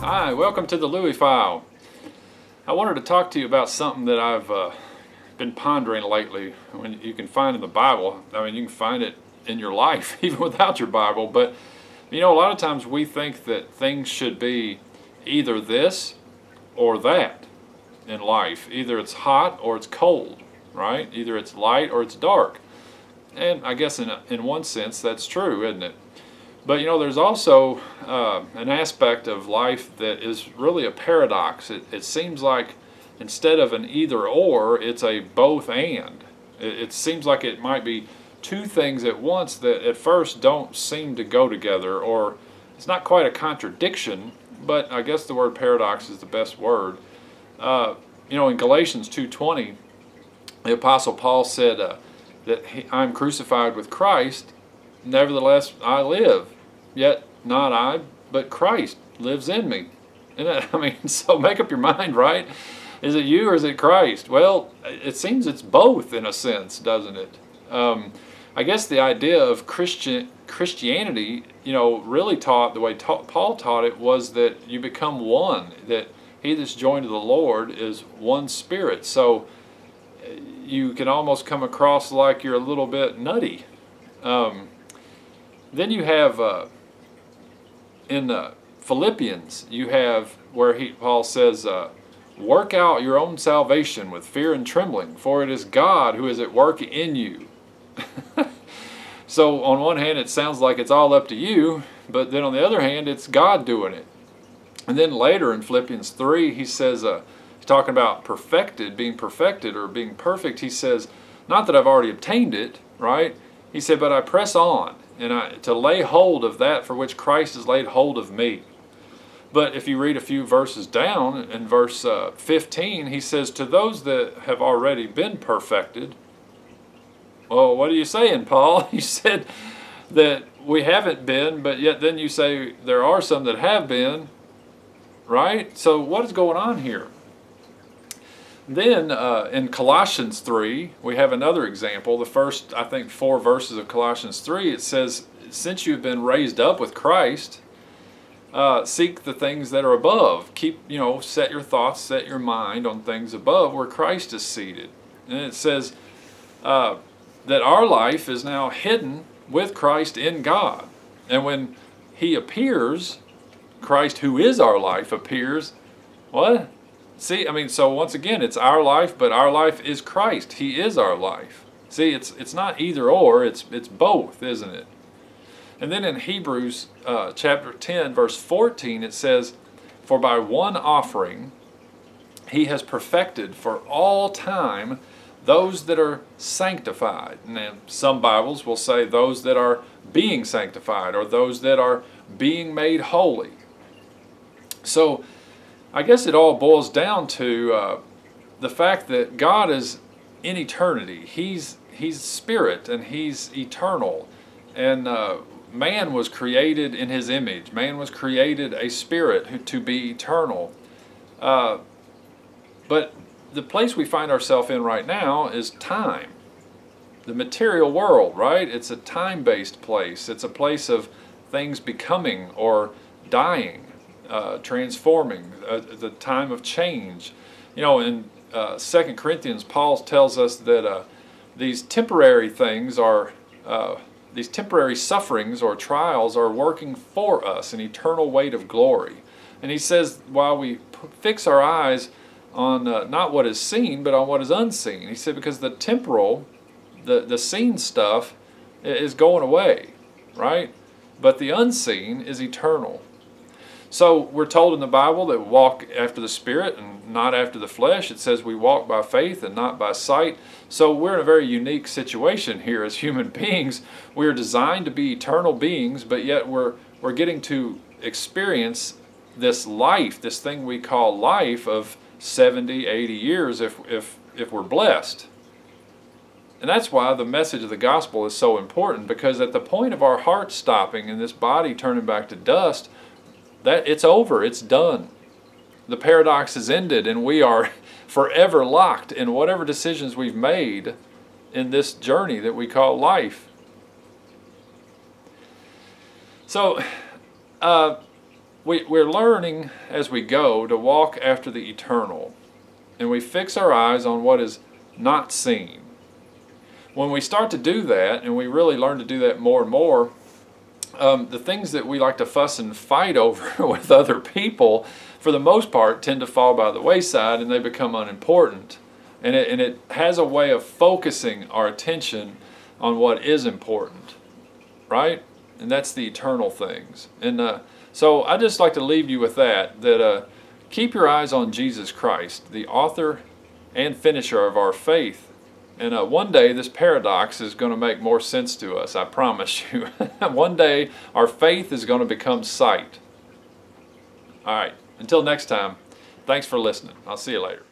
Hi, welcome to the Louie File. I wanted to talk to you about something that I've been pondering lately. When you can find in the Bible, I mean, you can find it in your life even without your Bible. But you know, a lot of times we think that things should be either this or that in life. Either it's hot or it's cold, right? Either it's light or it's dark. And I guess in one sense that's true, isn't it? But you know, there's also an aspect of life that is really a paradox. It seems like instead of an either or, it's a both and. It seems like it might be two things at once that at first don't seem to go together, or it's not quite a contradiction, but I guess the word paradox is the best word. You know, in Galatians 2:20, the Apostle Paul said that I'm crucified with Christ, nevertheless I live. Yet not I, but Christ lives in me. And I mean, so make up your mind, right? Is it you or is it Christ? Well, it seems it's both in a sense, doesn't it? I guess the idea of Christianity, you know, really taught, the way Paul taught it, was that you become one, that he that's joined to the Lord is one spirit. So you can almost come across like you're a little bit nutty. Then you have in Philippians, you have where Paul says, work out your own salvation with fear and trembling, for it is God who is at work in you. So on one hand it sounds like it's all up to you, but then on the other hand it's God doing it. And then later in Philippians 3 he says, he's talking about being perfected or being perfect. He says, not that I've already obtained it, right? He said, but I press on, and to lay hold of that for which Christ has laid hold of me. But if you read a few verses down, in verse 15, he says, to those that have already been perfected. Well, what are you saying, Paul? You said that we haven't been, but yet then you say there are some that have been, right? So what is going on here? Then in Colossians 3, we have another example. The first, I think, 4 verses of Colossians 3, it says, since you've been raised up with Christ, seek the things that are above. Keep, you know, set your thoughts, set your mind on things above where Christ is seated. And it says that our life is now hidden with Christ in God. And when He appears, Christ, who is our life, appears, what? See, I mean, so once again, it's our life, but our life is Christ. He is our life. See, it's not either or, it's both, isn't it? And then in Hebrews chapter 10, verse 14, it says, for by one offering He has perfected for all time those that are sanctified. And then some Bibles will say those that are being sanctified, or those that are being made holy. So I guess it all boils down to the fact that God is in eternity. He's spirit and He's eternal. And man was created in His image. Man was created a spirit to be eternal. But the place we find ourselves in right now is time. The material world, right? It's a time-based place. It's a place of things becoming or dying. Transforming, the time of change. You know, in 2 Corinthians, Paul tells us that these temporary things are, these temporary sufferings or trials are working for us an eternal weight of glory. And he says, while we fix our eyes on not what is seen, but on what is unseen. He said, because the temporal, the seen stuff is going away, right? But the unseen is eternal. So we're told in the Bible that we walk after the Spirit and not after the flesh. It says we walk by faith and not by sight. So we're in a very unique situation here as human beings. We are designed to be eternal beings, but yet we're getting to experience this life, this thing we call life of 70, 80 years if we're blessed. And that's why the message of the gospel is so important, because at the point of our heart stopping and this body turning back to dust, that it's over, it's done. The paradox is ended, and we are forever locked in whatever decisions we've made in this journey that we call life. So we're learning as we go to walk after the eternal, and we fix our eyes on what is not seen. When we start to do that, and we really learn to do that more and more, the things that we like to fuss and fight over with other people, for the most part, tend to fall by the wayside, and they become unimportant. And it has a way of focusing our attention on what is important, right? And that's the eternal things. And so I just like to leave you with that keep your eyes on Jesus Christ, the author and finisher of our faith. And one day this paradox is going to make more sense to us, I promise you. One day our faith is going to become sight. All right, until next time, thanks for listening. I'll see you later.